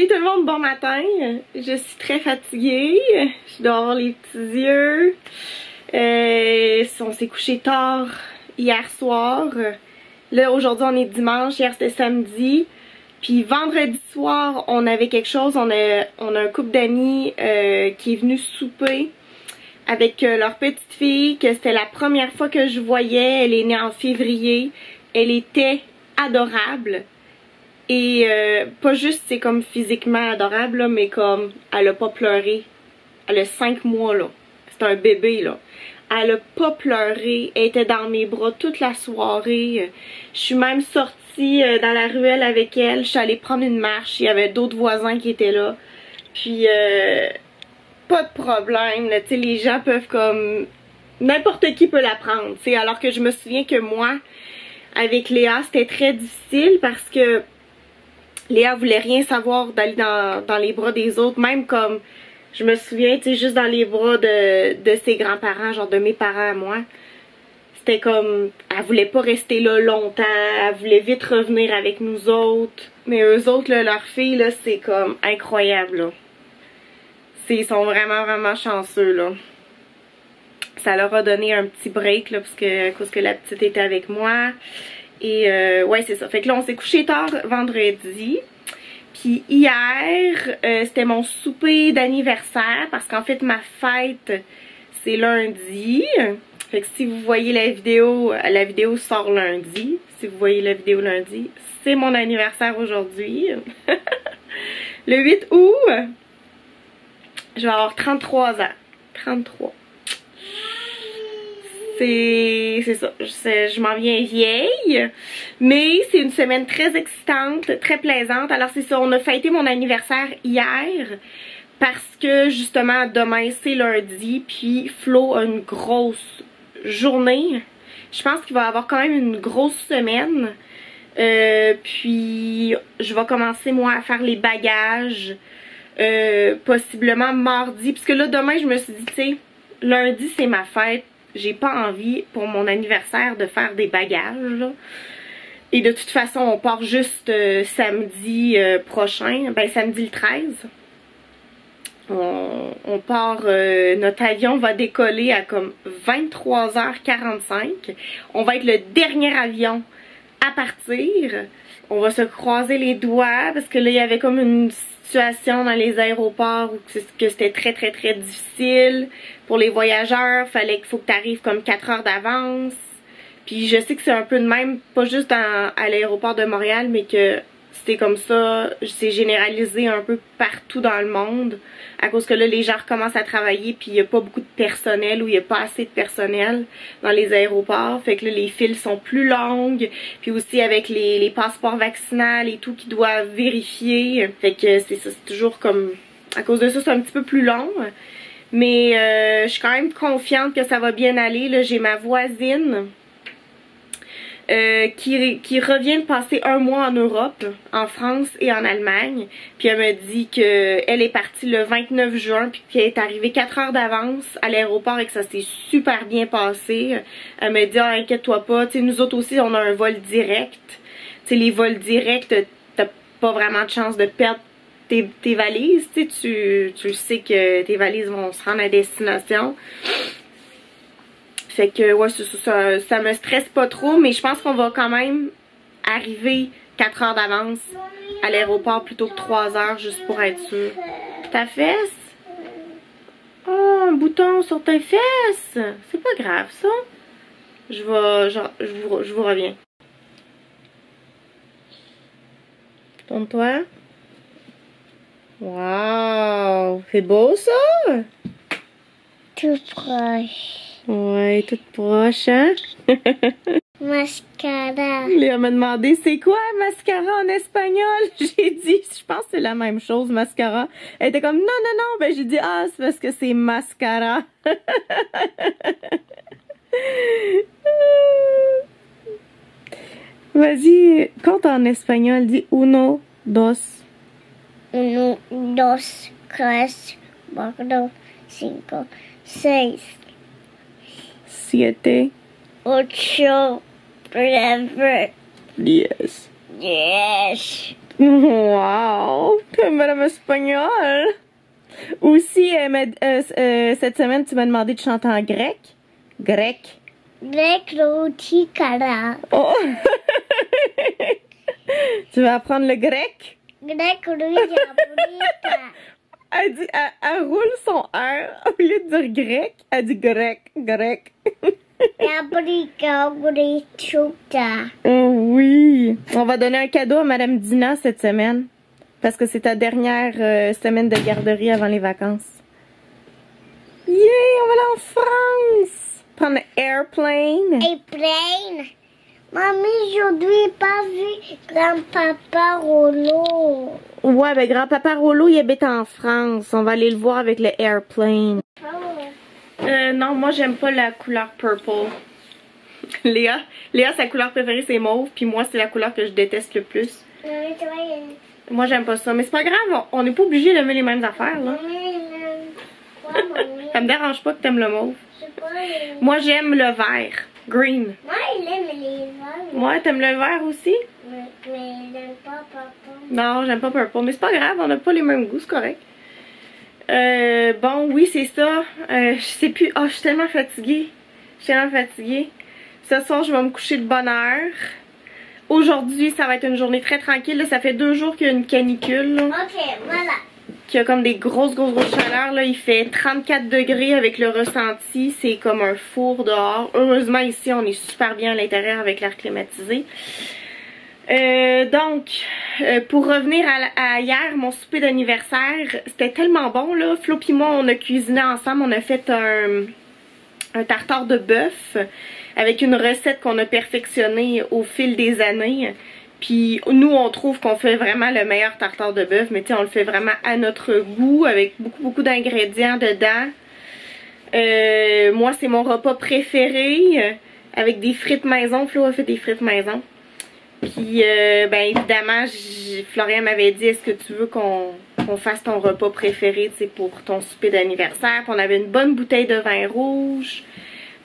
Salut tout le monde, bon matin. Je suis très fatiguée. Je dois avoir les petits yeux. On s'est couché tard hier soir. Là, aujourd'hui, on est dimanche. Hier, c'était samedi. Puis vendredi soir, on avait quelque chose. On a un couple d'amis qui est venu souper avec leur petite fille, que c'était la première fois que je voyais. Elle est née en février. Elle était adorable. Et pas juste, c'est comme physiquement adorable, là, mais comme elle a pas pleuré. Elle a 5 mois, là. C'est un bébé, là. Elle a pas pleuré. Elle était dans mes bras toute la soirée. Je suis même sortie dans la ruelle avec elle. Je suis allée prendre une marche. Il y avait d'autres voisins qui étaient là. Puis, pas de problème, là. Tu sais, les gens peuvent comme... N'importe qui peut la prendre, tu sais. Alors que je me souviens que moi, avec Léa, c'était très difficile parce que Léa voulait rien savoir d'aller dans les bras des autres, même comme, je me souviens, tu sais, juste dans les bras de ses grands-parents, genre de mes parents à moi. C'était comme, elle voulait pas rester là longtemps, elle voulait vite revenir avec nous autres. Mais eux autres, là, leur fille, là, c'est comme incroyable, là. Ils sont vraiment, vraiment chanceux, là. Ça leur a donné un petit break, là, parce que, à cause que la petite était avec moi. Et ouais, c'est ça. Fait que là, on s'est couché tard vendredi. Puis hier, c'était mon souper d'anniversaire parce qu'en fait, ma fête, c'est lundi. Fait que si vous voyez la vidéo sort lundi. Si vous voyez la vidéo lundi, c'est mon anniversaire aujourd'hui. Le 8 août, je vais avoir 33 ans. 33. C'est ça, je m'en viens vieille, mais c'est une semaine très excitante, très plaisante. Alors c'est ça, on a fêté mon anniversaire hier parce que justement demain c'est lundi, puis Flo a une grosse journée. Je pense qu'il va avoir quand même une grosse semaine, puis je vais commencer moi à faire les bagages, possiblement mardi, parce que là demain je me suis dit, tu sais, lundi c'est ma fête. J'ai pas envie pour mon anniversaire de faire des bagages, là. Et de toute façon, on part juste samedi prochain. Ben, samedi le 13. On part, notre avion va décoller à comme 23h45. On va être le dernier avion à partir. On va se croiser les doigts parce que là, il y avait comme une situation dans les aéroports où que c'était très très très difficile pour les voyageurs. Fallait qu'il faut que tu arrives comme 4 heures d'avance. Puis je sais que c'est un peu de même, pas juste à l'aéroport de Montréal, mais que c'était comme ça, c'est généralisé un peu partout dans le monde. À cause que là, les gens recommencent à travailler, puis il n'y a pas beaucoup de personnel ou il n'y a pas assez de personnel dans les aéroports. Fait que là, les files sont plus longues. Puis aussi avec les passeports vaccinaux et tout qui doivent vérifier. Fait que c'est ça, c'est toujours comme... À cause de ça, c'est un petit peu plus long. Mais je suis quand même confiante que ça va bien aller. Là, j'ai ma voisine... qui revient de passer 1 mois en Europe, en France et en Allemagne. Puis elle me dit qu'elle est partie le 29 juin puis qu'elle est arrivée 4 heures d'avance à l'aéroport et que ça s'est super bien passé. Elle me dit, ah, inquiète-toi pas, tu sais, nous autres aussi on a un vol direct. Tu sais, les vols directs, t'as pas vraiment de chance de perdre tes valises. Tu sais, tu sais que tes valises vont se rendre à destination. Fait que ouais, ça me stresse pas trop, mais je pense qu'on va quand même arriver 4 heures d'avance à l'aéroport plutôt que 3 heures juste pour être sûr. Ta fesse? Oh, un bouton sur ta fesse! C'est pas grave ça. Je vous reviens. Tourne-toi. Wow! C'est beau ça? Tout proche. Ouais, toute proche, hein? Mascara. Léa m'a demandé c'est quoi mascara en espagnol? J'ai dit, je pense que c'est la même chose, mascara. Elle était comme non, non, non. Ben j'ai dit, ah, c'est parce que c'est mascara. Vas-y, compte en espagnol. Dis uno, dos. 1, 2, 3, 4, 5, 6, 7. 8, 9, Yes. Yes. Wow! T'es madame espagnole! Aussi, cette semaine, tu m'as demandé de chanter en grec. Grec. Grec roti cara. Oh! Tu vas apprendre le grec? Grec roti cara. Elle dit, elle roule son R. Au lieu de dire grec, elle dit grec, grec. Paprika grituta. Oh oui! On va donner un cadeau à Madame Dina cette semaine. Parce que c'est ta dernière semaine de garderie avant les vacances. Yeah! On va aller en France! Prendre l'airplane. Airplane. Mamie, aujourd'hui, pas vu grand-papa Rollo. Ouais, ben grand-papa Rollo, il habite en France. On va aller le voir avec le airplane. Non, moi j'aime pas la couleur purple. Léa, sa couleur préférée c'est mauve, puis moi c'est la couleur que je déteste le plus. Moi j'aime pas ça, mais c'est pas grave, on n'est pas obligé d'aimer les mêmes affaires là. Ça me dérange pas que t'aimes le mauve. Moi j'aime le vert, green. Moi, il aime les verts. Moi, t'aimes le vert aussi? Mais il n'aime pas papa. Non, j'aime pas purple, mais c'est pas grave, on n'a pas les mêmes goûts, c'est correct. Bon, oui, c'est ça. Je sais plus. Oh, je suis tellement fatiguée. Ce soir, je vais me coucher de bonne heure. Aujourd'hui, ça va être une journée très tranquille. Là, ça fait 2 jours qu'il y a une canicule. Là, Ok, voilà. qu'il y a comme des grosses chaleurs. Là. Il fait 34 degrés avec le ressenti. C'est comme un four dehors. Heureusement, ici, on est super bien à l'intérieur avec l'air climatisé. Donc, pour revenir à hier, mon souper d'anniversaire, c'était tellement bon là. Flo pis moi, on a cuisiné ensemble, on a fait un tartare de bœuf avec une recette qu'on a perfectionnée au fil des années. Puis nous, on trouve qu'on fait vraiment le meilleur tartare de bœuf, mais tu sais, on le fait vraiment à notre goût avec beaucoup d'ingrédients dedans. Moi, c'est mon repas préféré avec des frites maison. Flo a fait des frites maison. Puis, ben évidemment, Florian m'avait dit, est-ce que tu veux qu'on fasse ton repas préféré, tu sais, pour ton souper d'anniversaire. Puis on avait une bonne bouteille de vin rouge.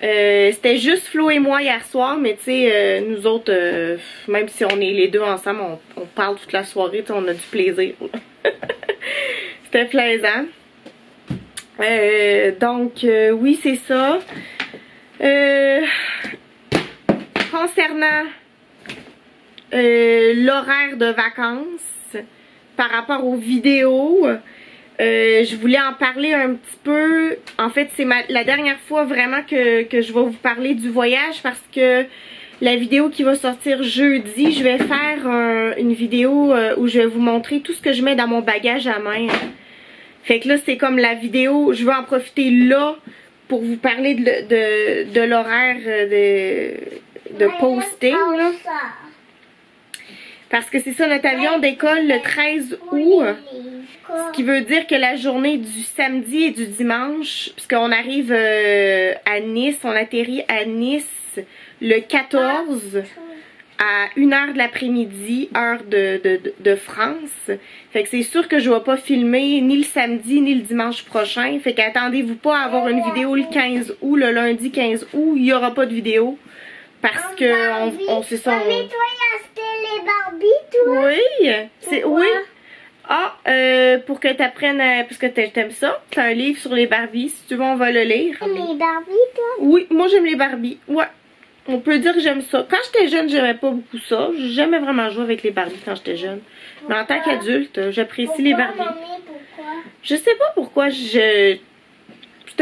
C'était juste Flo et moi hier soir, mais tu sais, nous autres, même si on est les deux ensemble, on parle toute la soirée, tu sais, on a du plaisir. C'était plaisant. Donc, oui, c'est ça. Concernant l'horaire de vacances par rapport aux vidéos, je voulais en parler un petit peu. En fait, c'est la dernière fois vraiment que je vais vous parler du voyage, parce que la vidéo qui va sortir jeudi, je vais faire une vidéo où je vais vous montrer tout ce que je mets dans mon bagage à main. Fait que là, c'est comme la vidéo, je veux en profiter là pour vous parler de l'horaire de posting là. Parce que c'est ça, notre avion décolle le 13 août. Ce qui veut dire que la journée du samedi et du dimanche, puisqu'on arrive à Nice, on atterrit à Nice le 14 à 1h de l'après-midi, heure de France. Fait que c'est sûr que je vais pas filmer ni le samedi ni le dimanche prochain. Fait qu'attendez-vous pas à avoir une vidéo le 15 août, le lundi 15 août, il y aura pas de vidéo. Parce que on sait ça. Mamie, toi, il a acheté les Barbies, toi? Oui, c'est oui. Ah, pour que tu apprennes, parce que t'aimes ça, t'as un livre sur les Barbies. Si tu veux, on va le lire. Les Barbies, toi? Oui, moi j'aime les Barbies. Ouais. On peut dire que j'aime ça. Quand j'étais jeune, j'aimais pas beaucoup ça. J'ai jamais vraiment joué avec les Barbies quand j'étais jeune. Mais en tant qu'adulte, j'apprécie les Barbies. Mamie, pourquoi? Je sais pas pourquoi. C'était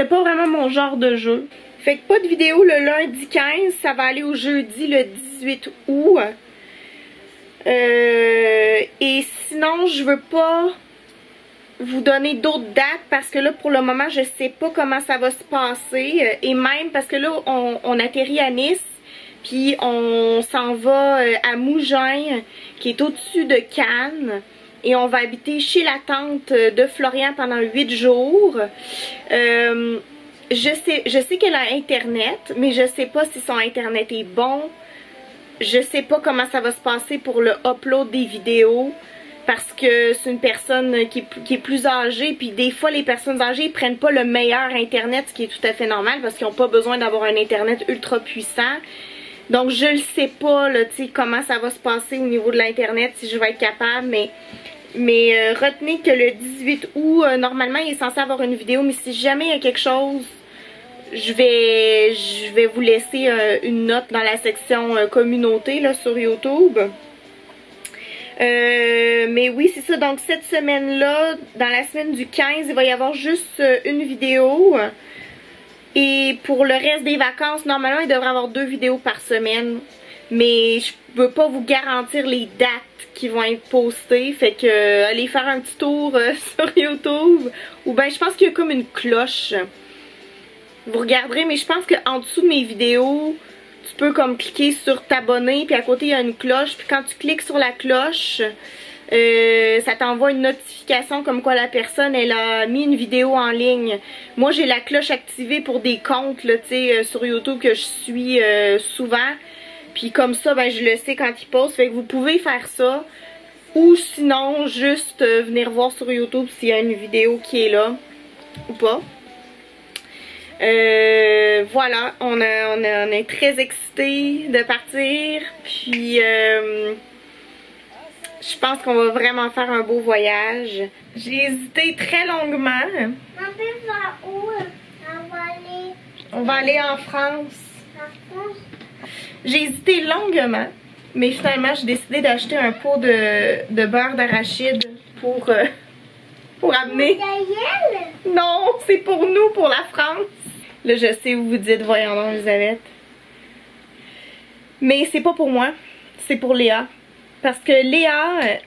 pas vraiment mon genre de jeu. Fait que pas de vidéo le lundi 15, ça va aller au jeudi le 18 août. Et sinon, je veux pas vous donner d'autres dates parce que là, pour le moment, je sais pas comment ça va se passer. Et même parce que là, on atterrit à Nice, puis on s'en va à Mougins, qui est au-dessus de Cannes. Et on va habiter chez la tante de Florian pendant 8 jours. Je sais qu'elle a Internet, mais je sais pas si son Internet est bon. Je sais pas comment ça va se passer pour le upload des vidéos. Parce que c'est une personne qui est plus âgée. Puis des fois, les personnes âgées ne prennent pas le meilleur Internet, ce qui est tout à fait normal. Parce qu'ils n'ont pas besoin d'avoir un Internet ultra puissant. Donc je ne sais pas là, comment ça va se passer au niveau de l'internet, si je vais être capable, mais retenez que le 18 août, normalement il est censé avoir une vidéo, mais si jamais il y a quelque chose, je vais vous laisser une note dans la section communauté là, sur YouTube. Mais oui, c'est ça. Donc cette semaine-là, dans la semaine du 15, il va y avoir juste une vidéo. Et pour le reste des vacances, normalement, il devrait y avoir 2 vidéos par semaine. Mais je peux pas vous garantir les dates qui vont être postées. Fait que allez faire un petit tour sur YouTube. Ou ben je pense qu'il y a comme une cloche. Vous regarderez, mais je pense qu'en dessous de mes vidéos, tu peux comme cliquer sur t'abonner, puis à côté il y a une cloche, puis quand tu cliques sur la cloche, ça t'envoie une notification comme quoi la personne elle a mis une vidéo en ligne. Moi j'ai la cloche activée pour des comptes là, sur YouTube que je suis souvent, puis comme ça ben, je le sais quand ils postent, fait que vous pouvez faire ça, ou sinon juste venir voir sur YouTube s'il y a une vidéo qui est là ou pas. Voilà, on est très excités de partir, puis je pense qu'on va vraiment faire un beau voyage. J'ai hésité très longuement. On va où? On va aller en France. En France? J'ai hésité longuement, mais finalement j'ai décidé d'acheter un pot de beurre d'arachide pour amener. Non, c'est pour nous, pour la France. Là, je sais où vous dites, voyons donc, Elisabeth. Mais c'est pas pour moi, c'est pour Léa. Parce que Léa,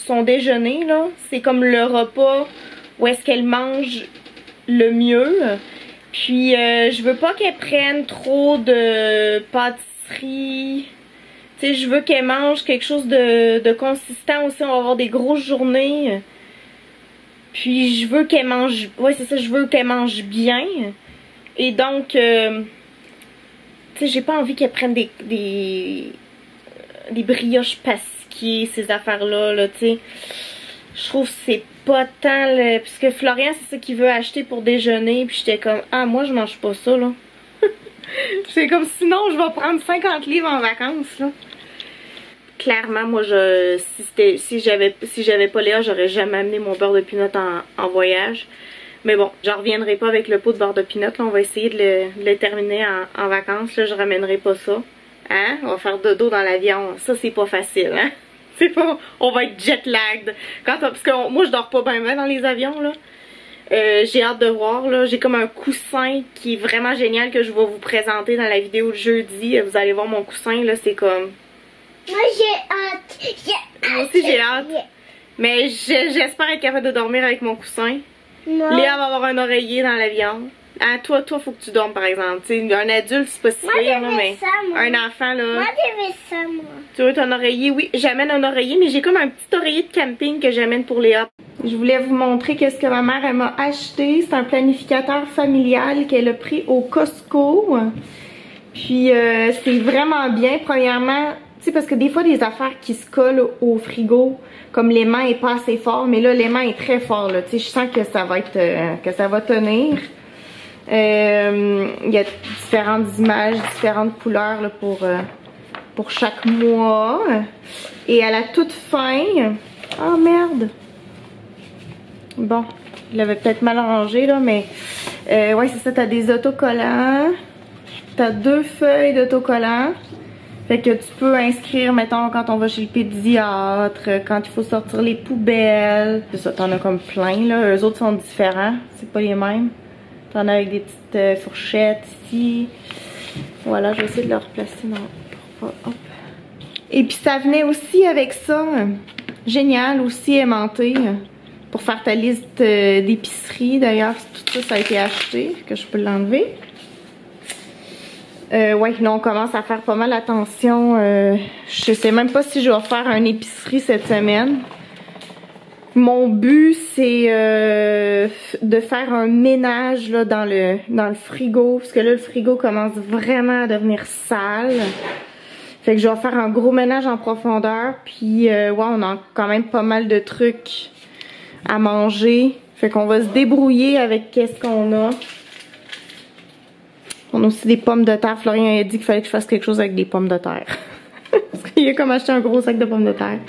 son déjeuner, là, c'est comme le repas où est-ce qu'elle mange le mieux. Puis, je veux pas qu'elle prenne trop de pâtisserie. Tu sais, je veux qu'elle mange quelque chose de consistant aussi. On va avoir des grosses journées. Puis je veux qu'elle mange, ouais c'est ça, je veux qu'elle mange bien. Et donc, tu sais, j'ai pas envie qu'elle prenne des brioches pasquiers, ces affaires-là, là, tu sais. Je trouve que c'est pas tant le... Parce que Florian, c'est ça qu'il veut acheter pour déjeuner. Puis j'étais comme, ah, moi je mange pas ça, là. C'est comme, sinon je vais prendre 50 livres en vacances, là. Clairement, moi, si j'avais pas Léa, j'aurais jamais amené mon beurre de pinot en voyage. Mais bon, j'en reviendrai pas avec le pot de beurre de pinot. Là, on va essayer de le terminer en vacances. Là, je ramènerai pas ça. Hein? On va faire dodo dans l'avion. Ça, c'est pas facile, hein? C'est pas... On va être jet lagged. Parce que moi, je dors pas bien dans les avions, là. J'ai hâte de voir, là. J'ai comme un coussin qui est vraiment génial que je vais vous présenter dans la vidéo de jeudi. Vous allez voir mon coussin, là. C'est comme... Moi j'ai hâte. Moi aussi j'ai hâte. Mais j'espère être capable de dormir avec mon coussin. Moi. Léa va avoir un oreiller dans l'avion. Ah, toi, faut que tu dormes par exemple. T'sais, un adulte, c'est pas si pire, mais ça, moi. un enfant là. Moi j'avais ça, moi. Tu veux ton oreiller? Oui, j'amène un oreiller, mais j'ai comme un petit oreiller de camping que j'amène pour Léa. Je voulais vous montrer que ce que ma mère m'a acheté. C'est un planificateur familial qu'elle a pris au Costco. Puis c'est vraiment bien. Premièrement, tu sais, parce que des fois des affaires qui se collent au frigo, comme l'aimant est pas assez fort, mais là l'aimant est très fort là. Tu sais, je sens que ça va être, que ça va tenir. Il y a différentes images, différentes couleurs là, pour chaque mois. Et à la toute fin, oh merde. Bon, je l'avais peut-être mal rangé là, mais ouais c'est ça. T'as des autocollants, t'as 2 feuilles d'autocollants. Fait que tu peux inscrire, mettons, quand on va chez le pédiatre, quand il faut sortir les poubelles. C'est ça, t'en as comme plein, là. Eux autres sont différents, c'est pas les mêmes. T'en as avec des petites fourchettes ici. Voilà, je vais essayer de le replacer dans... Hop. Et puis ça venait aussi avec ça, génial, aussi aimanté, pour faire ta liste d'épicerie. D'ailleurs, tout ça, ça a été acheté, que je peux l'enlever. Ouais, là on commence à faire pas mal attention. Je sais même pas si je vais faire une épicerie cette semaine. Mon but c'est de faire un ménage là, dans le frigo. Parce que là le frigo commence vraiment à devenir sale. Fait que je vais faire un gros ménage en profondeur. Puis ouais, on a quand même pas mal de trucs à manger. Fait qu'on va se débrouiller avec qu'est-ce qu'on a. On a aussi des pommes de terre. Florian a dit qu'il fallait que je fasse quelque chose avec des pommes de terre. Parce qu'il a comme acheté un gros sac de pommes de terre.